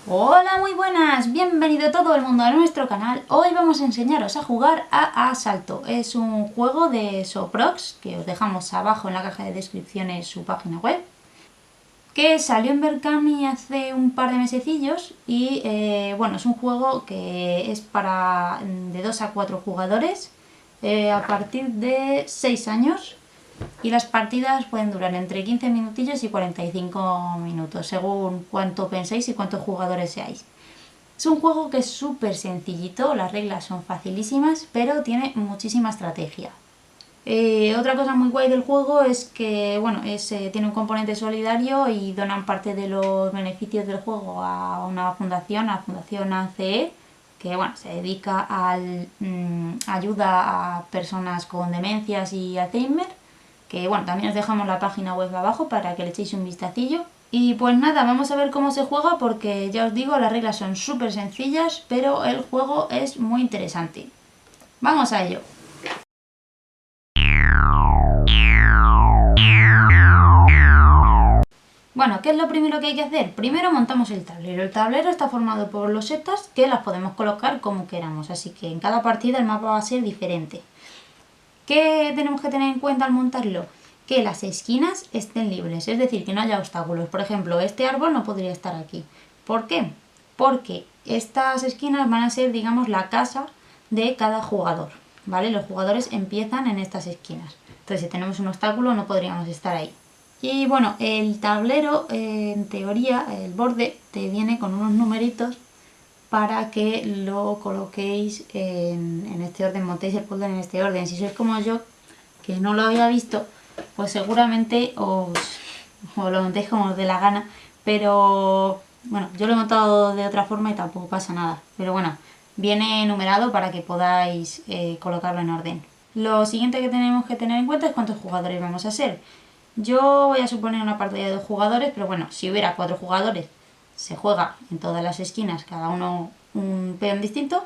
Hola, muy buenas, bienvenido todo el mundo a nuestro canal. Hoy vamos a enseñaros a jugar a Asalto. Es un juego de Soprox, que os dejamos abajo en la caja de descripciones su página web, que salió en Berkami hace un par de mesecillos y bueno, es un juego que es para de 2 a 4 jugadores a partir de 6 años. Y las partidas pueden durar entre 15 minutillos y 45 minutos, según cuánto penséis y cuántos jugadores seáis. Es un juego que es súper sencillito, las reglas son facilísimas, pero tiene muchísima estrategia. Otra cosa muy guay del juego es que bueno, tiene un componente solidario y donan parte de los beneficios del juego a una fundación, a la Fundación ACE, que bueno, se dedica a ayuda a personas con demencias y Alzheimer, que bueno, también os dejamos la página web abajo para que le echéis un vistacillo. Y pues nada, vamos a ver cómo se juega porque ya os digo, las reglas son súper sencillas, pero el juego es muy interesante. Vamos a ello. Bueno, ¿qué es lo primero que hay que hacer? Primero montamos el tablero. El tablero está formado por losetas que las podemos colocar como queramos, así que en cada partida el mapa va a ser diferente. ¿Qué tenemos que tener en cuenta al montarlo? Que las esquinas estén libres, es decir, que no haya obstáculos. Por ejemplo, este árbol no podría estar aquí. ¿Por qué? Porque estas esquinas van a ser, digamos, la casa de cada jugador, ¿vale? Los jugadores empiezan en estas esquinas. Entonces, si tenemos un obstáculo, no podríamos estar ahí. Y bueno, el tablero, en teoría, el borde te viene con unos numeritos para que lo coloquéis en este orden, montéis el puzzle en este orden. Si sois como yo, que no lo había visto, pues seguramente os lo montéis como os dé la gana, pero bueno, yo lo he montado de otra forma y tampoco pasa nada. Pero bueno, viene numerado para que podáis colocarlo en orden. Lo siguiente que tenemos que tener en cuenta es cuántos jugadores vamos a ser. Yo voy a suponer una partida de 2 jugadores, pero bueno, si hubiera 4 jugadores, se juega en todas las esquinas, cada uno un peón distinto.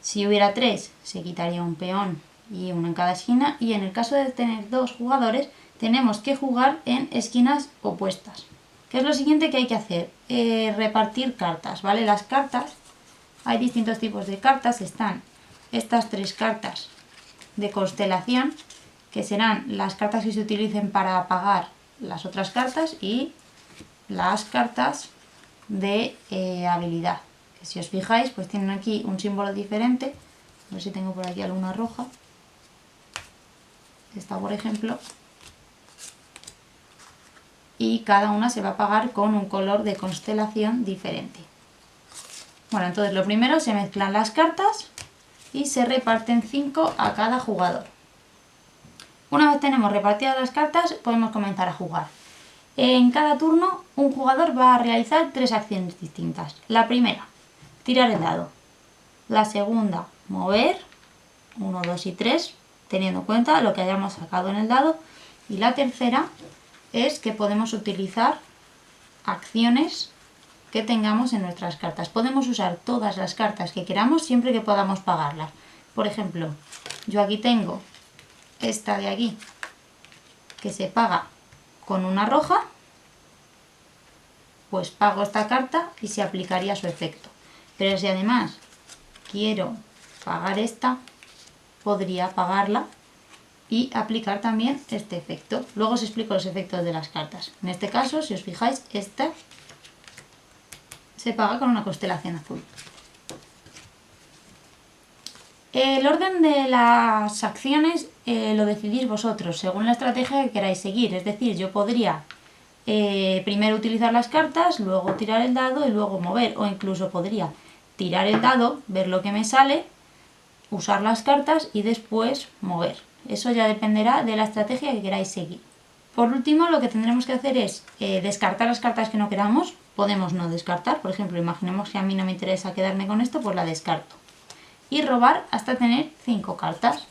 Si hubiera 3, se quitaría un peón y uno en cada esquina. Y en el caso de tener 2 jugadores, tenemos que jugar en esquinas opuestas. ¿Qué es lo siguiente que hay que hacer? Repartir cartas, ¿vale? Las cartas, hay distintos tipos de cartas. Están estas 3 cartas de constelación, que serán las cartas que se utilicen para apagar las otras cartas, y las cartas de habilidad, que si os fijáis pues tienen aquí un símbolo diferente. A ver si tengo por aquí alguna roja. Esta, por ejemplo, y cada una se va a apagar con un color de constelación diferente. Bueno, entonces lo primero, se mezclan las cartas y se reparten 5 a cada jugador. Una vez tenemos repartidas las cartas, podemos comenzar a jugar. En cada turno, un jugador va a realizar 3 acciones distintas. La primera, tirar el dado. La segunda, mover, 1, 2 y 3, teniendo en cuenta lo que hayamos sacado en el dado. Y la tercera es que podemos utilizar acciones que tengamos en nuestras cartas. Podemos usar todas las cartas que queramos siempre que podamos pagarlas. Por ejemplo, yo aquí tengo esta de aquí, que se paga con una roja, pues pago esta carta y se aplicaría su efecto. Pero si además quiero pagar esta, podría pagarla y aplicar también este efecto. Luego os explico los efectos de las cartas. En este caso, si os fijáis, esta se paga con una constelación azul. El orden de las acciones lo decidís vosotros, según la estrategia que queráis seguir. Es decir, yo podría primero utilizar las cartas, luego tirar el dado y luego mover. O incluso podría tirar el dado, ver lo que me sale, usar las cartas y después mover. Eso ya dependerá de la estrategia que queráis seguir. Por último, lo que tendremos que hacer es descartar las cartas que no queramos. Podemos no descartar, por ejemplo, imaginemos que a mí no me interesa quedarme con esto, pues la descarto. Y robar hasta tener 5 cartas.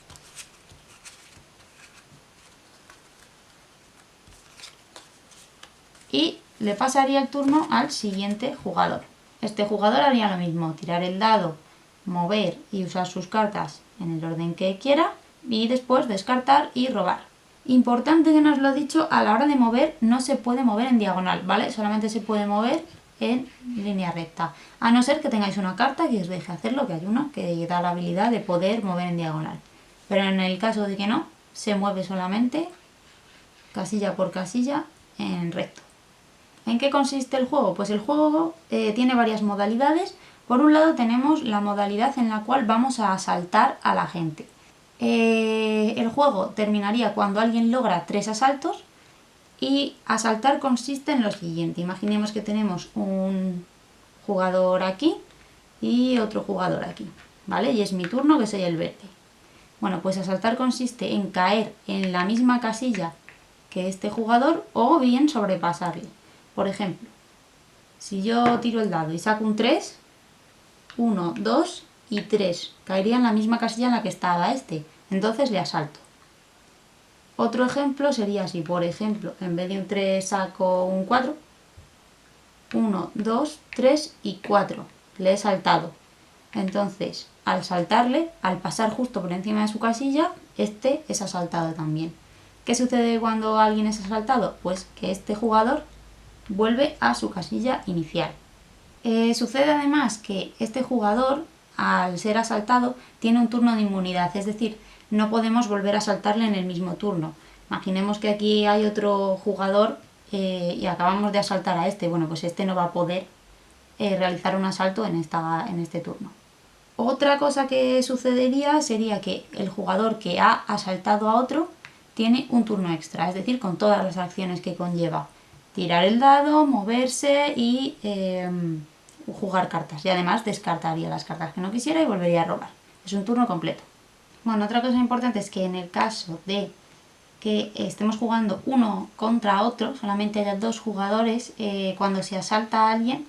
Y le pasaría el turno al siguiente jugador. Este jugador haría lo mismo, tirar el dado, mover y usar sus cartas en el orden que quiera, y después descartar y robar. Importante que no os lo he dicho, a la hora de mover no se puede mover en diagonal, ¿vale? Solamente se puede mover en línea recta. A no ser que tengáis una carta que os deje hacerlo, que hay una que da la habilidad de poder mover en diagonal. Pero en el caso de que no, se mueve solamente casilla por casilla en recto. ¿En qué consiste el juego? Pues el juego tiene varias modalidades. Por un lado tenemos la modalidad en la cual vamos a asaltar a la gente. El juego terminaría cuando alguien logra 3 asaltos y asaltar consiste en lo siguiente. Imaginemos que tenemos un jugador aquí y otro jugador aquí, ¿vale? Y es mi turno, que soy el verde. Bueno, pues asaltar consiste en caer en la misma casilla que este jugador o bien sobrepasarle. Por ejemplo, si yo tiro el dado y saco un 3, 1, 2 y 3, caería en la misma casilla en la que estaba este, entonces le asalto. Otro ejemplo sería si, por ejemplo, en vez de un 3 saco un 4, 1, 2, 3 y 4, le he saltado. Entonces, al saltarle, al pasar justo por encima de su casilla, este es asaltado también. ¿Qué sucede cuando alguien es asaltado? Pues que este jugador vuelve a su casilla inicial. Sucede además que este jugador, al ser asaltado, tiene un turno de inmunidad, es decir, no podemos volver a asaltarle en el mismo turno. Imaginemos que aquí hay otro jugador y acabamos de asaltar a este. Bueno, pues este no va a poder realizar un asalto en este turno. Otra cosa que sucedería sería que el jugador que ha asaltado a otro tiene un turno extra, es decir, con todas las acciones que conlleva. Tirar el dado, moverse y jugar cartas. Y además descartaría las cartas que no quisiera y volvería a robar. Es un turno completo. Bueno, otra cosa importante es que en el caso de que estemos jugando uno contra otro, solamente haya 2 jugadores, cuando se asalta a alguien,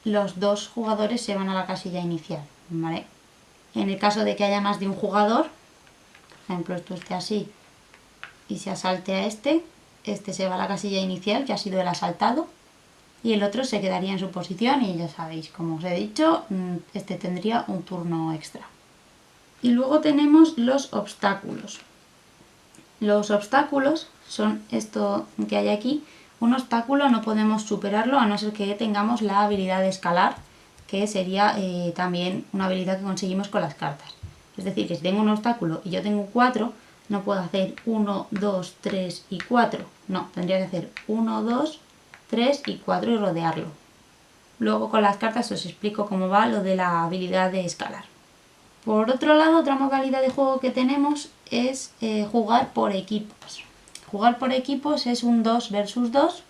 los 2 jugadores se van a la casilla inicial, ¿vale? En el caso de que haya más de un jugador, por ejemplo esto esté así y se asalte a este se va a la casilla inicial, que ha sido el asaltado, y el otro se quedaría en su posición y ya sabéis, como os he dicho, este tendría un turno extra. Y luego tenemos los obstáculos. Los obstáculos son esto que hay aquí. Un obstáculo no podemos superarlo a no ser que tengamos la habilidad de escalar, que sería también una habilidad que conseguimos con las cartas. Es decir, que si tengo un obstáculo y yo tengo 4, no puedo hacer 1, 2, 3 y 4. No, tendría que hacer 1, 2, 3 y 4 y rodearlo. Luego con las cartas os explico cómo va lo de la habilidad de escalar. Por otro lado, otra modalidad de juego que tenemos es jugar por equipos. Jugar por equipos es un 2 versus 2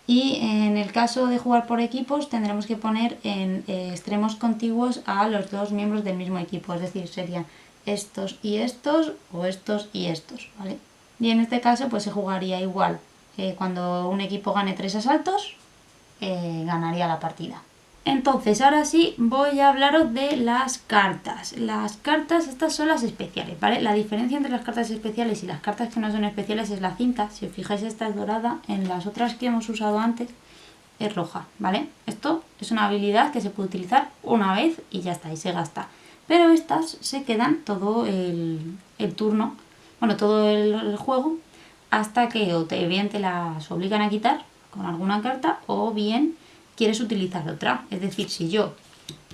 y en el caso de jugar por equipos tendremos que poner en extremos contiguos a los 2 miembros del mismo equipo, es decir, serían estos y estos o estos y estos, ¿vale? Y en este caso pues se jugaría igual. Cuando un equipo gane 3 asaltos, ganaría la partida. Entonces, ahora sí voy a hablaros de las cartas. Las cartas, estas son las especiales, ¿vale? La diferencia entre las cartas especiales y las cartas que no son especiales es la cinta. Si os fijáis, esta es dorada. En las otras que hemos usado antes es roja, ¿vale? Esto es una habilidad que se puede utilizar una vez y ya está, y se gasta. Pero estas se quedan todo el turno, bueno, todo el juego, hasta que o bien te las obligan a quitar con alguna carta o bien quieres utilizar otra. Es decir, si yo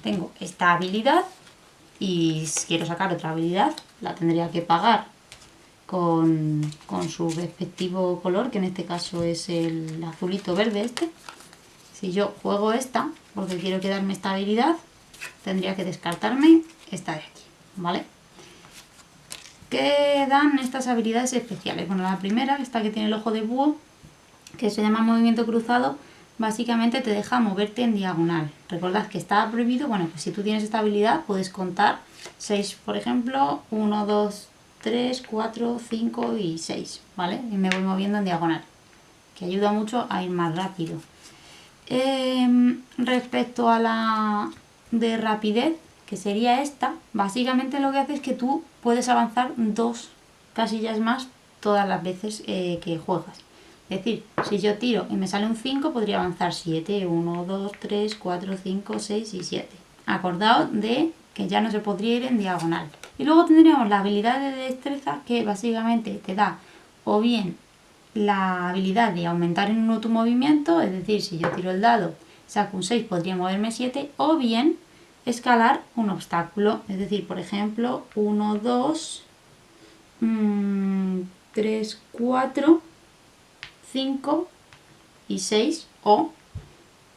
tengo esta habilidad y quiero sacar otra habilidad, la tendría que pagar con su respectivo color, que en este caso es el azulito verde este. Si yo juego esta, porque quiero quedarme esta habilidad, tendría que descartarme esta de aquí, ¿vale? ¿Qué dan estas habilidades especiales? Bueno, la primera, esta que tiene el ojo de búho, que se llama movimiento cruzado, básicamente te deja moverte en diagonal. Recordad que está prohibido, bueno, pues si tú tienes esta habilidad puedes contar 6, por ejemplo, 1, 2, 3, 4, 5 y 6, ¿vale? Y me voy moviendo en diagonal, que ayuda mucho a ir más rápido. Respecto a la de rapidez, que sería esta, básicamente lo que hace es que tú puedes avanzar 2 casillas más todas las veces que juegas. Es decir, si yo tiro y me sale un 5, podría avanzar 7, 1, 2, 3, 4, 5, 6 y 7. Acordaos de que ya no se podría ir en diagonal. Y luego tendríamos la habilidad de destreza, que básicamente te da o bien la habilidad de aumentar en 1 tu movimiento, es decir, si yo tiro el dado, saco un 6, podría moverme 7, o bien escalar un obstáculo, es decir, por ejemplo, 1, 2, 3, 4, 5 y 6, o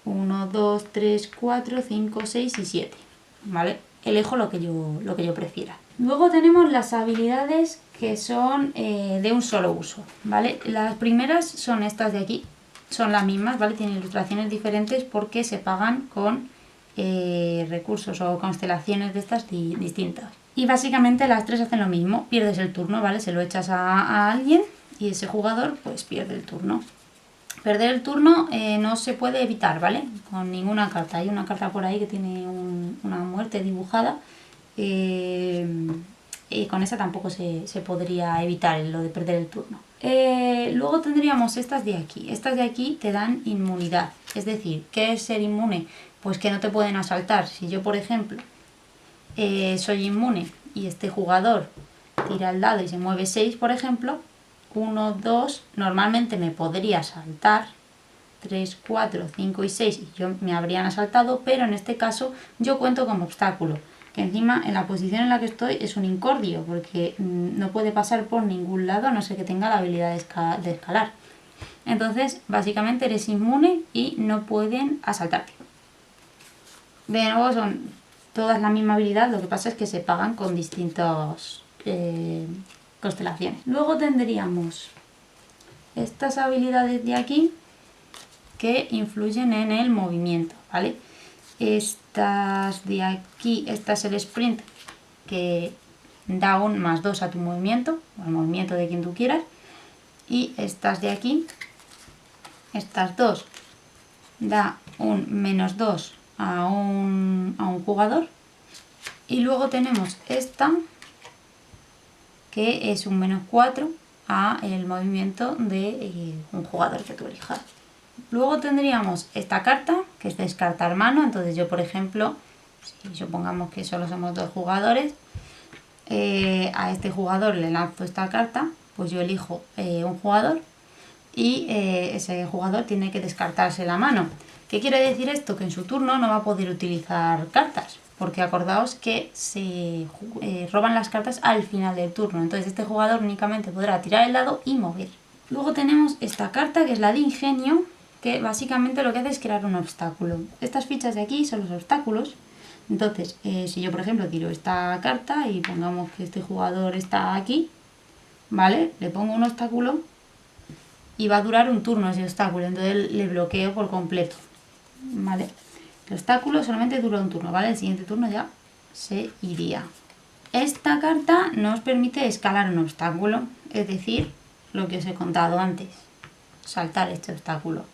1, 2, 3, 4, 5, 6 y 7, ¿vale? Elijo lo que yo prefiera. Luego tenemos las habilidades que son de un solo uso, ¿vale? Las primeras son estas de aquí, son las mismas, ¿vale? Tienen ilustraciones diferentes porque se pagan con recursos o constelaciones de estas distintas. Y básicamente las tres hacen lo mismo, pierdes el turno, ¿vale? Se lo echas a alguien y ese jugador pues pierde el turno. Perder el turno no se puede evitar, ¿vale? Con ninguna carta. Hay una carta por ahí que tiene una muerte dibujada. Y con esa tampoco se podría evitar lo de perder el turno. Luego tendríamos estas de aquí. Estas de aquí te dan inmunidad. Es decir, ¿qué es ser inmune? Pues que no te pueden asaltar. Si yo, por ejemplo, soy inmune y este jugador tira el dado y se mueve 6, por ejemplo, 1, 2, normalmente me podría asaltar, 3, 4, 5 y 6 y yo me habrían asaltado, pero en este caso yo cuento como obstáculo, que encima en la posición en la que estoy es un incordio, porque no puede pasar por ningún lado a no ser que tenga la habilidad de escalar. Entonces, básicamente eres inmune y no pueden asaltarte. De nuevo son todas la misma habilidad, lo que pasa es que se pagan con distintos constelaciones. Luego tendríamos estas habilidades de aquí que influyen en el movimiento, ¿vale? Estas de aquí, esta es el sprint, que da un +2 a tu movimiento, o al movimiento de quien tú quieras. Y estas de aquí, estas dos, da un -2 a un jugador. Y luego tenemos esta, que es un -4 a el movimiento de un jugador que tú elijas. Luego tendríamos esta carta, que es descartar mano. Entonces yo, por ejemplo, si supongamos que solo somos 2 jugadores, a este jugador le lanzo esta carta, pues yo elijo un jugador y ese jugador tiene que descartarse la mano. ¿Qué quiere decir esto? Que en su turno no va a poder utilizar cartas, porque acordaos que se roban las cartas al final del turno. Entonces este jugador únicamente podrá tirar el dado y mover. Luego tenemos esta carta, que es la de ingenio, que básicamente lo que hace es crear un obstáculo. Estas fichas de aquí son los obstáculos. Entonces, si yo por ejemplo tiro esta carta y pongamos que este jugador está aquí, ¿vale? Le pongo un obstáculo y va a durar un turno ese obstáculo, entonces le bloqueo por completo, ¿vale? El obstáculo solamente dura un turno, ¿vale? El siguiente turno ya se iría. Esta carta nos permite escalar un obstáculo, es decir, lo que os he contado antes, saltar este obstáculo.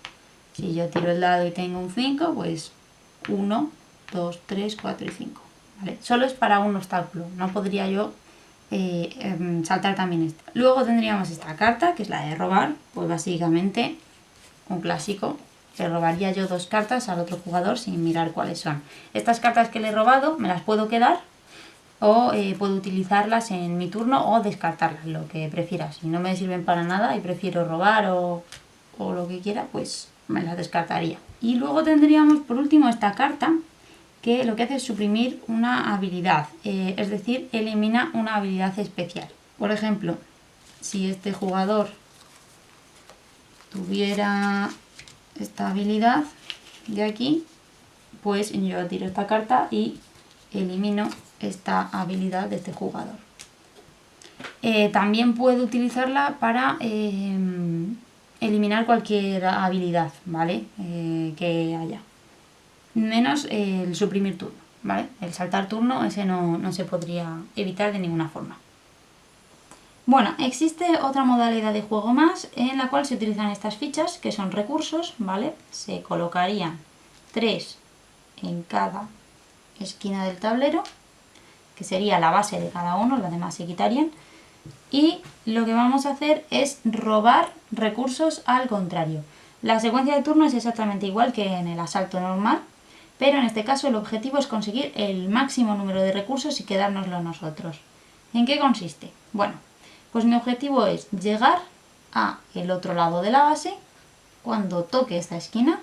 Si yo tiro el dado y tengo un 5, pues 1, 2, 3, 4 y 5, ¿vale? Solo es para un obstáculo, no podría yo saltar también esta. Luego tendríamos esta carta, que es la de robar, pues básicamente un clásico. Le robaría yo 2 cartas al otro jugador sin mirar cuáles son. Estas cartas que le he robado me las puedo quedar o puedo utilizarlas en mi turno o descartarlas, lo que prefieras. Si no me sirven para nada y prefiero robar o lo que quiera, pues me las descartaría. Y luego tendríamos por último esta carta, que lo que hace es suprimir una habilidad, es decir, elimina una habilidad especial. Por ejemplo, si este jugador tuviera esta habilidad de aquí, pues yo tiro esta carta y elimino esta habilidad de este jugador. También puedo utilizarla para eliminar cualquier habilidad, ¿vale? Que haya. Menos el suprimir turno, ¿vale? El saltar turno, ese no se podría evitar de ninguna forma. Bueno, existe otra modalidad de juego más en la cual se utilizan estas fichas, que son recursos, ¿vale? Se colocarían 3 en cada esquina del tablero, que sería la base de cada uno, las demás se quitarían. Y lo que vamos a hacer es robar recursos al contrario. La secuencia de turno es exactamente igual que en el asalto normal, pero en este caso el objetivo es conseguir el máximo número de recursos y quedárnoslo nosotros. ¿En qué consiste? Bueno, pues mi objetivo es llegar a el otro lado de la base cuando toque esta esquina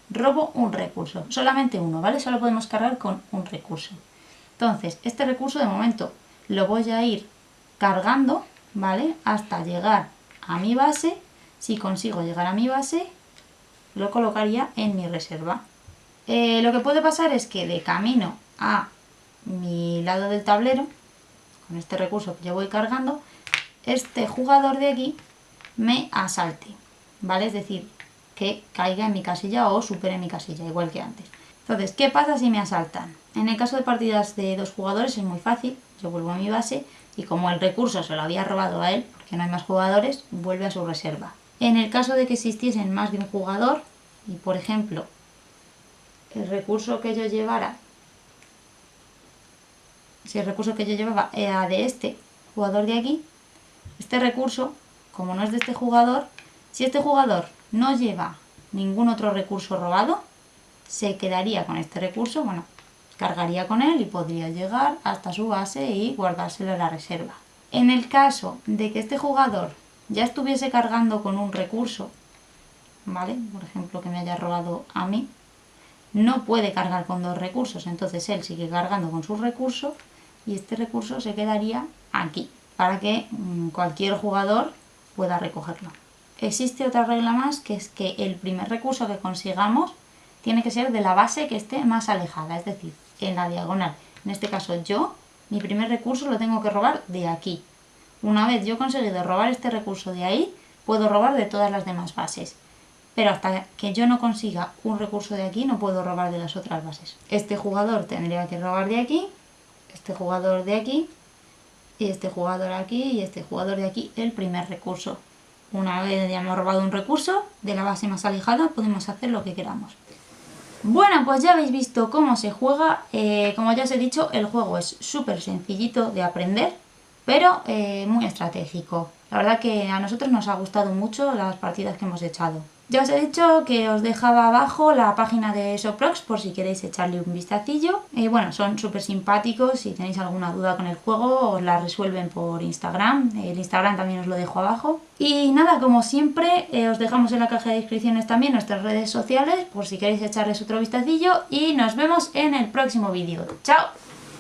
robo un recurso, solamente uno, ¿vale? Solo podemos cargar con un recurso. Entonces, este recurso de momento lo voy a ir cargando, ¿vale? Hasta llegar a mi base. Si consigo llegar a mi base, lo colocaría en mi reserva. Lo que puede pasar es que de camino a mi lado del tablero, con este recurso que yo voy cargando, este jugador de aquí me asalte, ¿vale? Es decir, que caiga en mi casilla o supere mi casilla, igual que antes. Entonces, ¿qué pasa si me asaltan? En el caso de partidas de 2 jugadores es muy fácil, yo vuelvo a mi base y como el recurso se lo había robado a él, porque no hay más jugadores, vuelve a su reserva. En el caso de que existiesen más de un jugador, y por ejemplo, el recurso que yo llevara, si el recurso que yo llevaba era de este jugador de aquí, este recurso, como no es de este jugador, si este jugador no lleva ningún otro recurso robado, se quedaría con este recurso, bueno, cargaría con él y podría llegar hasta su base y guardárselo en la reserva. En el caso de que este jugador ya estuviese cargando con un recurso, ¿vale? Por ejemplo, que me haya robado a mí, no puede cargar con 2 recursos, entonces él sigue cargando con su recurso y este recurso se quedaría aquí, para que cualquier jugador pueda recogerlo. Existe otra regla más, que es que el primer recurso que consigamos tiene que ser de la base que esté más alejada, es decir, en la diagonal. En este caso yo, mi primer recurso lo tengo que robar de aquí. Una vez yo he conseguido robar este recurso de ahí, puedo robar de todas las demás bases. Pero hasta que yo no consiga un recurso de aquí, no puedo robar de las otras bases. Este jugador tendría que robar de aquí, este jugador de aquí, y este jugador aquí, y este jugador de aquí, el primer recurso. Una vez ya hemos robado un recurso, de la base más alejada podemos hacer lo que queramos. Bueno, pues ya habéis visto cómo se juega. Como ya os he dicho, el juego es súper sencillito de aprender, pero muy estratégico. La verdad que a nosotros nos ha gustado mucho las partidas que hemos echado. Ya os he dicho que os dejaba abajo la página de Soprox por si queréis echarle un vistacillo. Bueno, son súper simpáticos, si tenéis alguna duda con el juego os la resuelven por Instagram. El Instagram también os lo dejo abajo. Y nada, como siempre, os dejamos en la caja de descripciones también nuestras redes sociales por si queréis echarles otro vistacillo y nos vemos en el próximo vídeo. ¡Chao!